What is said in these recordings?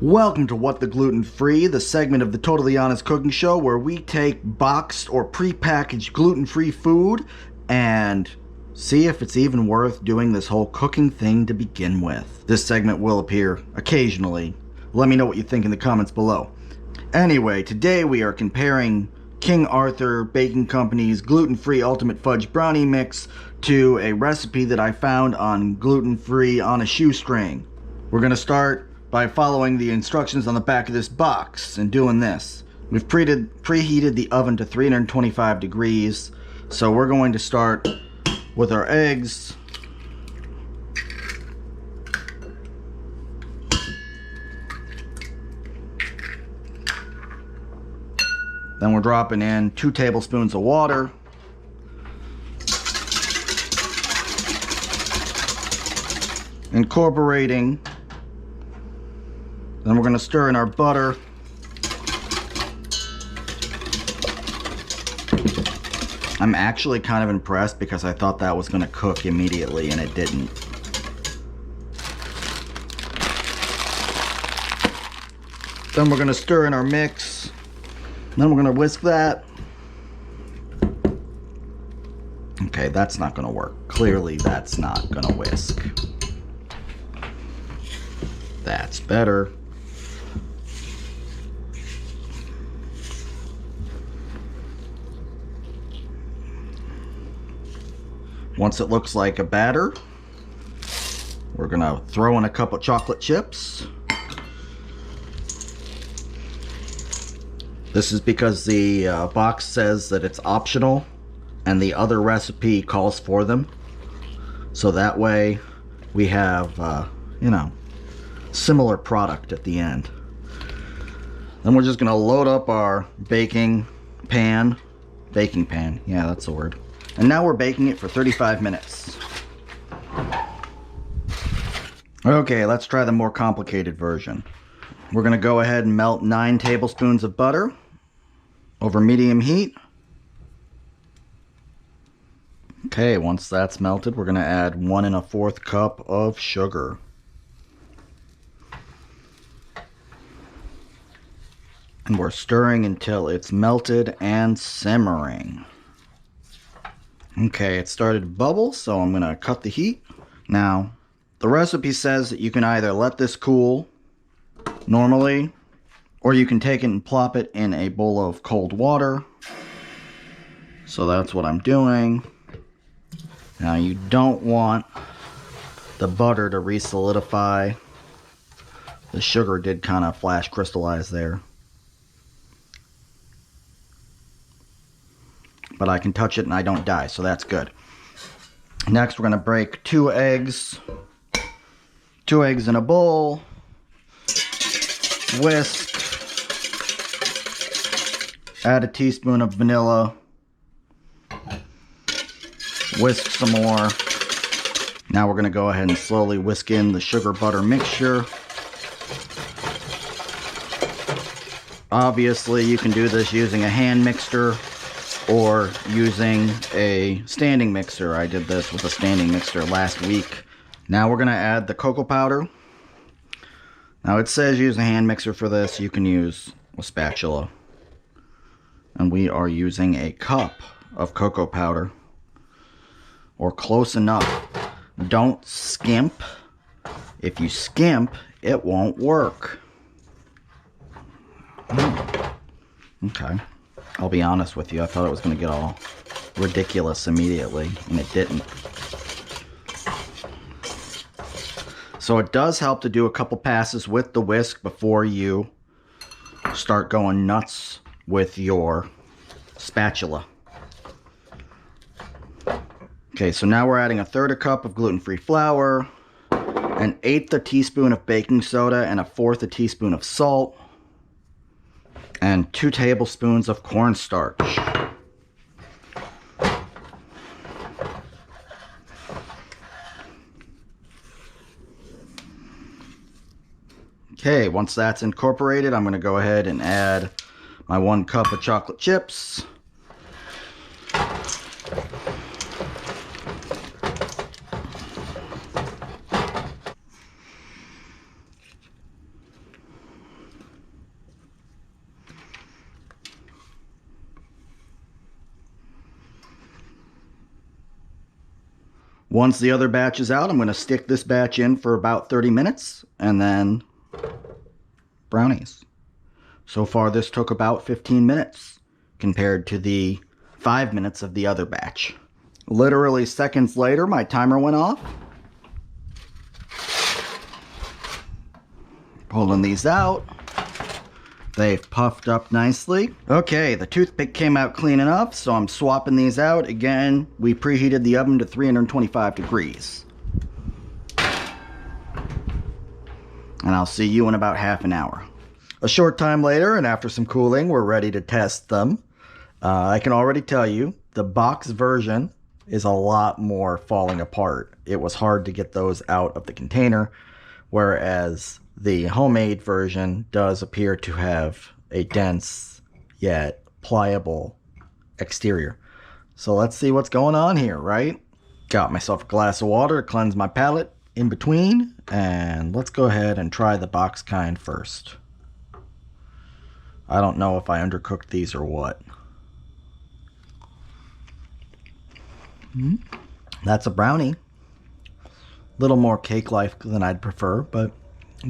Welcome to What the Gluten Free, the segment of the Totally Honest Cooking Show where we take boxed or pre-packaged gluten-free food and see if it's even worth doing this whole cooking thing to begin with. This segment will appear occasionally. Let me know what you think in the comments below. Anyway, today we are comparing King Arthur Baking Company's gluten-free ultimate fudge brownie mix to a recipe that I found on Gluten Free on a Shoestring. We're going to start by following the instructions on the back of this box and doing this. We've preheated the oven to 325 degrees, so we're going to start with our eggs. Then we're dropping in 2 tablespoons of water. Incorporating. Then we're going to stir in our butter. I'm actually kind of impressed because I thought that was going to cook immediately and it didn't. Then we're going to stir in our mix. Then we're going to whisk that. Okay, that's not going to work. Clearly that's not going to whisk. That's better. Once it looks like a batter, we're gonna throw in a couple chocolate chips. This is because the box says that it's optional and the other recipe calls for them. So that way we have, similar product at the end. Then we're just gonna load up our baking pan, yeah, that's the word. And now we're baking it for 35 minutes. Okay, let's try the more complicated version. We're going to go ahead and melt 9 tablespoons of butter over medium heat. Okay, once that's melted, we're going to add 1 1/4 cup of sugar. And we're stirring until it's melted and simmering. Okay, it started to bubble, so I'm going to cut the heat. Now, the recipe says that you can either let this cool normally, or you can take it and plop it in a bowl of cold water. So that's what I'm doing. Now, you don't want the butter to re-solidify. The sugar did kind of flash crystallize there. But I can touch it and I don't die, so that's good. Next, we're going to break 2 eggs. 2 eggs in a bowl. Whisk. Add a teaspoon of vanilla. Whisk some more. Now we're going to go ahead and slowly whisk in the sugar butter mixture. Obviously, you can do this using a hand mixer or using a standing mixer. I did this with a standing mixer last week. Now we're going to add the cocoa powder. Now it says use a hand mixer for this. You can use a spatula. And we are using a cup of cocoa powder, or close enough. Don't skimp. If you skimp, it won't work. Okay. I'll be honest with you, I thought it was going to get all ridiculous immediately, and it didn't. So it does help to do a couple passes with the whisk before you start going nuts with your spatula. Okay, so now we're adding 1/3 cup of gluten-free flour, 1/8 teaspoon of baking soda, and 1/4 teaspoon of salt, and 2 tablespoons of cornstarch. Okay, once that's incorporated, I'm going to go ahead and add my 1 cup of chocolate chips. Once the other batch is out, I'm going to stick this batch in for about 30 minutes and then brownies. So far this took about 15 minutes compared to the 5 minutes of the other batch. Literally seconds later, my timer went off. Pulling these out. They've puffed up nicely. Okay, the toothpick came out clean enough, so I'm swapping these out. Again, we preheated the oven to 325 degrees. And I'll see you in about half an hour. A short time later, and after some cooling, we're ready to test them. I can already tell you, the box version is a lot more falling apart. It was hard to get those out of the container, whereas the homemade version does appear to have a dense yet pliable exterior. So let's see what's going on here, right? Got myself a glass of water to cleanse my palate in between, and let's go ahead and try the box kind first. I don't know if I undercooked these or what. That's a brownie. Little more cake-like than I'd prefer, but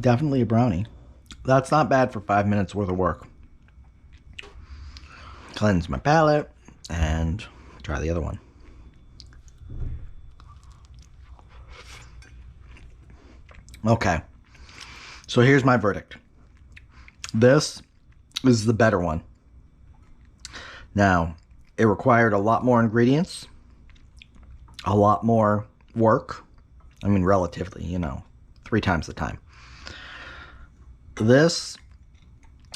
definitely a brownie. That's not bad for 5 minutes worth of work. Cleanse my palate and try the other one. Okay, so here's my verdict. This is the better one. Now, it required a lot more ingredients, a lot more work. I mean, relatively, 3 times the time. This,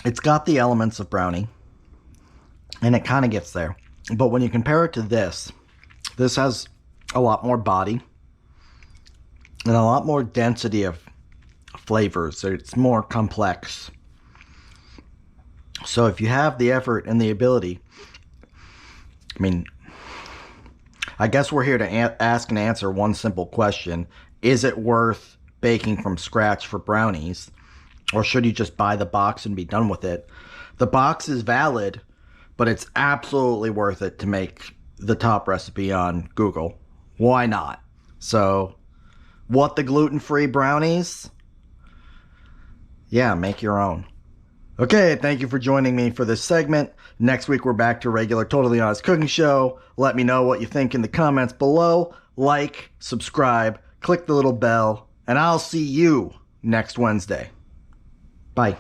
it's got the elements of brownie, and it kind of gets there. But when you compare it to this has a lot more body and a lot more density of flavors. It's more complex. So if you have the effort and the ability, I guess we're here to ask and answer one simple question. Is it worth baking from scratch for brownies? Or should you just buy the box and be done with it? The box is valid, but it's absolutely worth it to make the top recipe on Google. Why not? So, what the gluten-free brownies? Yeah, make your own. Okay, thank you for joining me for this segment. Next week, we're back to regular Totally Honest Cooking Show. Let me know what you think in the comments below. Like, subscribe, click the little bell, and I'll see you next Wednesday. Bye.